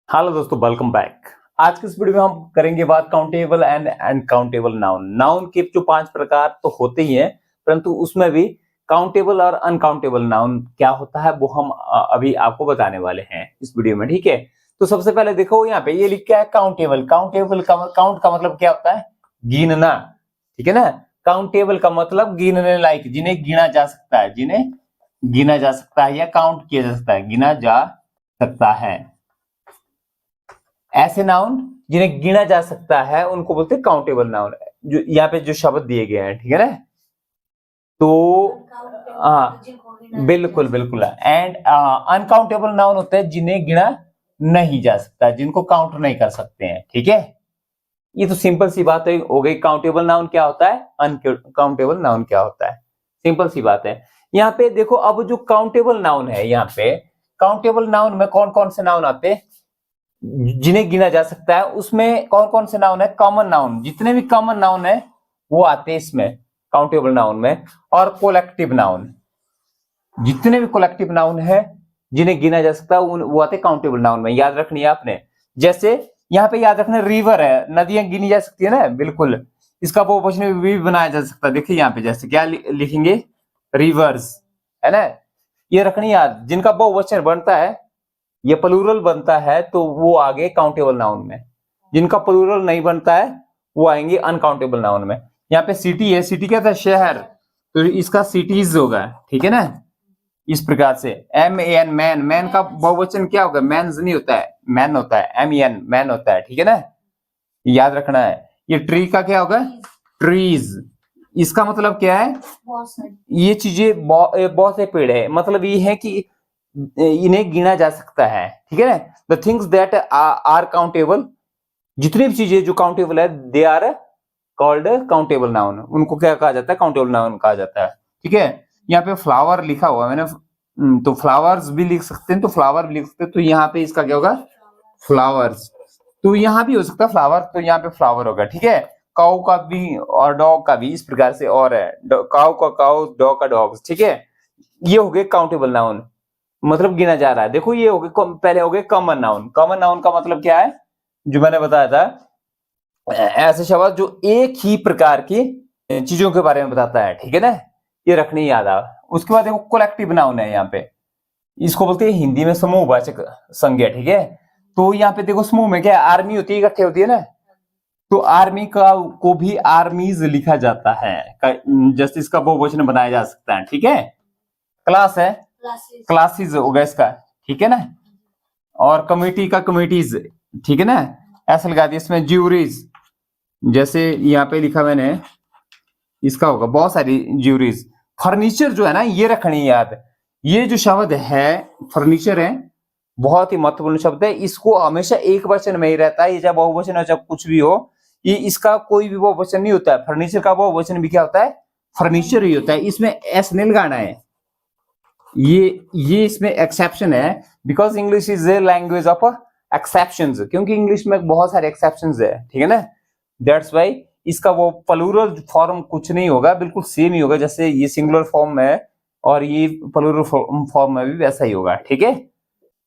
Hello दोस्तों, welcome back. आज के इस वीडियो में हम करेंगे बात countable and uncountable noun. Noun के जो 5 प्रकार तो होते ही हैं, परंतु उसमें भी काउंटेबल और अनकाउंटेबल नाउन क्या होता है वो हम अभी आपको बताने वाले हैं इस वीडियो में। ठीक है, तो सबसे पहले देखो यहाँ पे ये लिखा है काउंटेबल। काउंटेबल का काउंट का मतलब क्या होता है? गिनना। ठीक है ना। काउंटेबल का मतलब गिनने लायक, जिन्हें गिना जा सकता है, जिन्हें गिना जा सकता है या काउंट किया जा सकता है, गिना जा सकता है। ऐसे नाउन जिन्हें गिना जा सकता है उनको बोलते हैं काउंटेबल नाउन। जो यहाँ पे जो शब्द दिए गए हैं, ठीक है ना। तो बिल्कुल बिल्कुल। एंड अनकाउंटेबल नाउन होते हैं जिन्हें गिना नहीं जा सकता, जिनको काउंट नहीं कर सकते हैं। ठीक है, ये तो सिंपल सी बात हो गई। काउंटेबल नाउन क्या होता है, अनकाउंटेबल नाउन क्या होता है, सिंपल सी बात है। यहाँ पे देखो, अब जो काउंटेबल नाउन है, यहाँ पे काउंटेबल नाउन में कौन कौन से नाउन आते हैं जिन्हें गिना जा सकता है? उसमें कौन कौन से नाउन है? कॉमन नाउन, जितने भी कॉमन नाउन है वो आते हैं इसमें काउंटेबल नाउन में। और कोलेक्टिव नाउन, जितने भी कोलेक्टिव नाउन है जिन्हें गिना जा सकता है वो आते हैं काउंटेबल नाउन में। याद रखनी है आपने। जैसे यहाँ पे याद रखना, रिवर है, नदियां गिनी जा सकती है ना, बिल्कुल। इसका बहुवचन भी बनाया जा सकता है। देखिए यहाँ पे जैसे क्या लिखेंगे, रिवर्स, है ना। ये रखनी याद, जिनका बहुवचन बनता है, ये प्लूरल बनता है तो वो आगे काउंटेबल नाउन में। जिनका प्लूरल नहीं बनता है वो आएंगे अनकाउंटेबल नाउन में। यहाँ पे सिटी है, सिटी क्या था? शहर, तो इसका सिटीज होगा। ठीक है ना। इस प्रकार से MEN, मैन, मैन का बहुवचन क्या होगा? मैन्स नहीं होता है, मैन होता है। MEN, मैन होता है। ठीक है ना, याद रखना है। ये ट्री का क्या होगा? ट्रीज। इसका मतलब क्या है? ये चीजें बहुत से पेड़ है, मतलब ये है कि इन्हें गिना जा सकता है। ठीक है ना। The things that are countable, जितनी भी चीजें जो काउंटेबल है, they are called countable noun. उनको क्या कहा जाता है? काउंटेबल नाउन कहा जाता है। ठीक है। यहाँ पे फ्लावर लिखा हुआ मैंने, तो फ्लावर्स भी लिख सकते हैं, तो फ्लावर भी लिख सकते हैं, तो यहाँ पे इसका क्या होगा? फ्लावर्स। तो यहाँ भी हो सकता है फ्लावर, तो यहाँ पे फ्लावर होगा। ठीक है। काउ का भी और डॉग का भी इस प्रकार से और है, काउ का काउ, डॉग का डॉग। ठीक है, ये हो गए काउंटेबल नाउन, मतलब गिना जा रहा है। देखो ये हो गए, पहले हो गए कॉमन नाउन। कॉमन नाउन का मतलब क्या है? जो मैंने बताया था, ऐसे शब्द जो एक ही प्रकार की चीजों के बारे में बताता है। ठीक है ना, ये रखनी याद आ। उसके बाद देखो कोलेक्टिव नाउन है यहाँ पे, इसको बोलते हैं हिंदी में समूहवाचक संज्ञा। ठीक है, तो यहाँ पे देखो समूह में क्या है? आर्मी होती है, इकट्ठे होती है ना, तो आर्मी का को भी आर्मीज लिखा जाता है, जैसे इसका बहुवचन बनाया जा सकता है। ठीक है। क्लास है, क्लासेस होगा इसका। ठीक है ना। और कमिटी का कमिटीज। ठीक है ना, ऐसा लगा दिया। इसमें ज्यूरीज, जैसे यहाँ पे लिखा मैंने, इसका होगा बहुत सारी ज्यूरीज। फर्नीचर जो है ना, ये रखनी याद। ये जो शब्द है फर्नीचर है, बहुत ही महत्वपूर्ण शब्द है। इसको हमेशा एक वचन में ही रहता है, ये चाहे बहुवचन हो चाहे कुछ भी हो, ये इसका कोई भी बहुवचन नहीं होता है। फर्नीचर का बहुवचन भी क्या होता है? फर्नीचर ही होता है। इसमें एस नहीं लगाना है, ये इसमें एक्सेप्शन है, because English is a language of exceptions, क्योंकि इंग्लिश में बहुत सारे एक्सेप्शंस है। ठीक है ना, दैट्स व्हाई इसका वो प्लूरल फॉर्म कुछ नहीं होगा, बिल्कुल सेम ही होगा। जैसे ये सिंगुलर फॉर्म में और ये प्लूरल फॉर्म में भी वैसा ही होगा। ठीक है,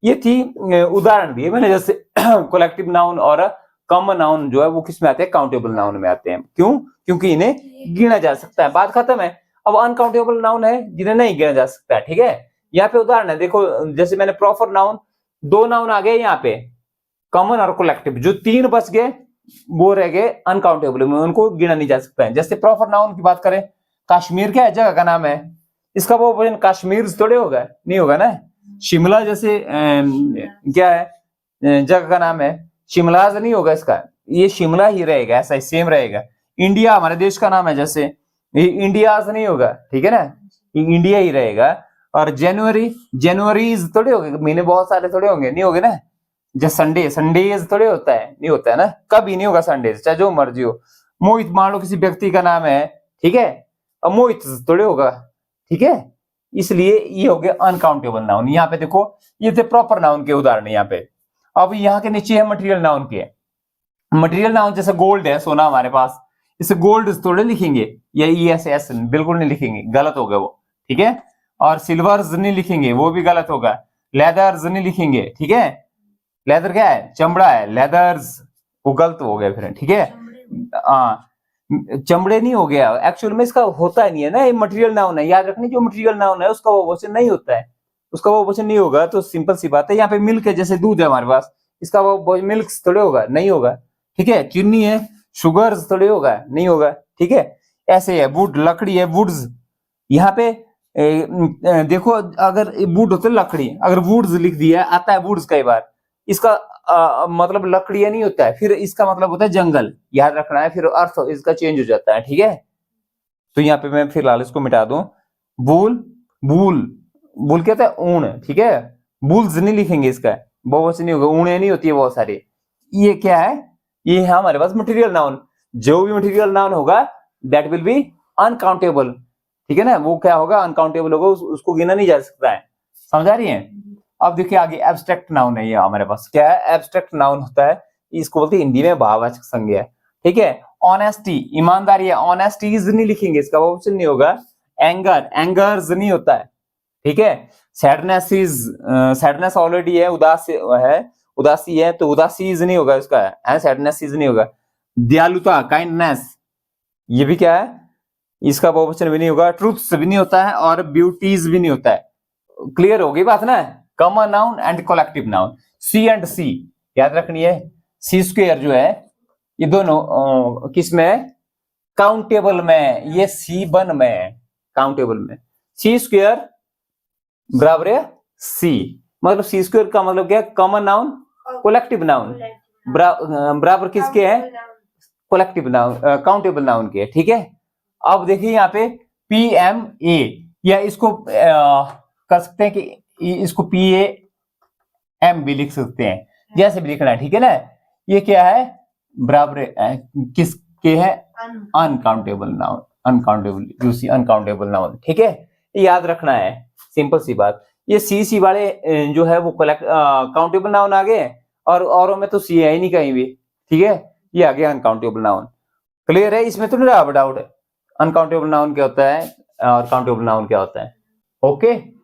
ये थी उदाहरण दिए मैंने, जैसे कोलेक्टिव नाउन और कॉमन नाउन जो है वो किस में आते हैं? काउंटेबल नाउन में आते हैं। क्यों? क्योंकि इन्हें गिना जा सकता है। बात खत्म है। अब अनकाउंटेबल नाउन है जिन्हें नहीं गिना जा सकता है। ठीक है, यहाँ पे उदाहरण है, देखो जैसे मैंने प्रॉपर नाउन, 2 नाउन आ गए यहाँ पे, कॉमन और कोलेक्टिव। जो 3 बच गए वो रह गए अनकाउंटेबल में, उनको गिना नहीं जा सकता है। जैसे प्रॉपर नाउन की बात करें, कश्मीर क्या है? जगह का नाम है। इसका वो वजन कश्मीर थोड़े होगा, नहीं होगा ना। शिमला जैसे क्या है? जगह का नाम है, शिमला नहीं होगा इसका, ये शिमला ही रहेगा, ऐसा ही सेम रहेगा। इंडिया हमारे देश का नाम है, जैसे इंडिया नहीं होगा। ठीक है ना, इंडिया ही रहेगा। और जनवरी, जनवरीज थोड़े होंगे, महीने बहुत सारे थोड़े होंगे, नहीं होंगे ना। जैसे संडे, संडेज थोड़े होता है, नहीं होता है ना, कभी नहीं होगा संडेज, चाहे जो मर्जी हो। मोहित मान लो किसी व्यक्ति का नाम है, ठीक है, अब मोहित थोड़े होगा। ठीक है, इसलिए ये हो गया अनकाउंटेबल नाउन। यहाँ पे देखो, ये थे प्रॉपर नाउन के उदाहरण यहाँ पे। अब यहाँ के नीचे है मटेरियल नाउन के। मटेरियल नाउन जैसे गोल्ड है, सोना हमारे पास, इसे गोल्ड थोड़े लिखेंगे, या ESS बिल्कुल नहीं लिखेंगे, गलत होगा वो। ठीक है, और सिल्वर्स नहीं लिखेंगे, वो भी गलत होगा। लेदर्स नहीं लिखेंगे। ठीक है, लेदर क्या है? चमड़ा है, लेदर्स, वो गलत हो गया फिर, ठीक है। हाँ, चमड़े नहीं हो गया, एक्चुअल में इसका होता नहीं है ना, ये मटेरियल नाउन है, याद रखनी, जो मटेरियल नाउन है उसका वो बहुवचन नहीं होता है, उसका वो बहुवचन नहीं होगा, तो सिंपल सी बात है। यहाँ पे मिल्क है, जैसे दूध है हमारे पास, इसका वो मिल्क थोड़े होगा, नहीं होगा, ठीक है। चीनी है, शुगर थोड़े होगा, नहीं होगा, ठीक है। ऐसे है, वुड लकड़ी है, वुड्स, यहाँ पे देखो, अगर वुड होता है लकड़ी, अगर वुड्स लिख दिया, आता है वुड्स कई बार, इसका मतलब लकड़ियां नहीं होता है, फिर इसका मतलब होता है जंगल, याद रखना है, फिर अर्थ इसका चेंज हो जाता है, ठीक है। तो यहाँ पे मैं फिलहाल इसको मिटा दूं। बूल, बूल, बूल क्या होता है? ऊन, ठीक है। बुल्स नहीं लिखेंगे, इसका बहुवचन नहीं होगा, ऊने नहीं होती है बहुत सारी। ये क्या है? ये है हमारे पास मटेरियल नाउन। जो भी मटेरियल नाउन होगा दैट विल बी अनकाउंटेबल, ठीक है ना, वो क्या होगा? अनकाउंटेबल होगा, उसको गिना नहीं जा सकता है, समझ आ रही है। अब देखिए आगे, एब्स्ट्रैक्ट नाउन है ये हमारे पास, क्या है? एब्स्ट्रैक्ट नाउन होता है, इसको बोलते हैं हिंदी में भाववाचक संज्ञा, ठीक है। ऑनेस्टी, ईमानदारी है, ऑनेस्टीज नहीं लिखेंगे, इसका बहुवचन नहीं होगा। एंगर, एंगर्स नहीं होता है, ठीक है। सैडनेस इज, सैडनेस ऑलरेडी है, उदासी है, तो उदासीज नहीं होगा इसका, है सैडनेस इज नहीं होगा। दयालुता, काइंडनेस, ये भी क्या है? इसका बहुवचन भी नहीं होगा। ट्रूथ्स भी नहीं होता है, और ब्यूटीज भी नहीं होता है। क्लियर होगी बात ना? Common noun and collective noun, C and C याद रखनी है। सी स्क्वायर जो है, ये दोनों किस में है? काउंटेबल में, ये सी वन में है, काउंटेबल में। सी स्क्वायर बराबर है सी, मतलब सी स्क्वायर का मतलब क्या है? कॉमन नाउन, कलेक्टिव नाउन, बराबर किसके है? कलेक्टिव नाउन, काउंटेबल नाउन के, ठीक है। अब देखिए यहाँ पे पी एम ए, या इसको कर सकते हैं कि इसको पी ए एम भी लिख सकते हैं, जैसे भी लिखना है, ठीक है ना। ये क्या है? बराबर किसके है? Uncountable noun, uncountable, UC uncountable noun, ठीक है। ये याद रखना है, सिंपल सी बात। ये सी वाले जो है वो काउंटेबल नाउन आ गए, और औरों में तो सी है ही नहीं कहीं भी, ठीक है। ये आ गया अनकाउंटेबल नाउन। क्लियर है? इसमें तो नहीं रहा डाउट, अनकाउंटेबल नाउन क्या होता है और काउंटेबल नाउन क्या होता है। ओके।